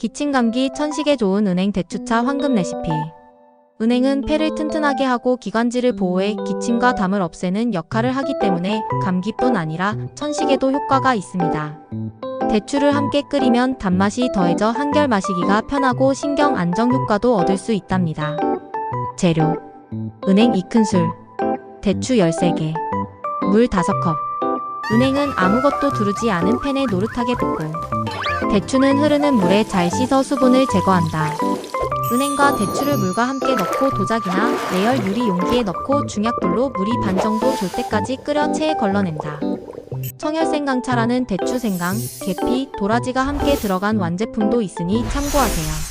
기침감기 천식에 좋은 은행 대추차 황금 레시피. 은행은 폐를 튼튼하게 하고 기관지를 보호해 기침과 담을 없애는 역할을 하기 때문에 감기뿐 아니라 천식에도 효과가 있습니다. 대추를 함께 끓이면 단맛이 더해져 한결 마시기가 편하고 신경 안정 효과도 얻을 수 있답니다. 재료: 은행 2큰술, 대추 13개, 물 5컵. 은행은 아무것도 두르지 않은 팬에 노릇하게 붓고, 대추는 흐르는 물에 잘 씻어 수분을 제거한다. 은행과 대추를 물과 함께 넣고 도자기나 내열 유리 용기에 넣고 중약불로 물이 반 정도 졸 때까지 끓여 체에 걸러낸다. 청열생강차라는 대추 생강, 계피, 도라지가 함께 들어간 완제품도 있으니 참고하세요.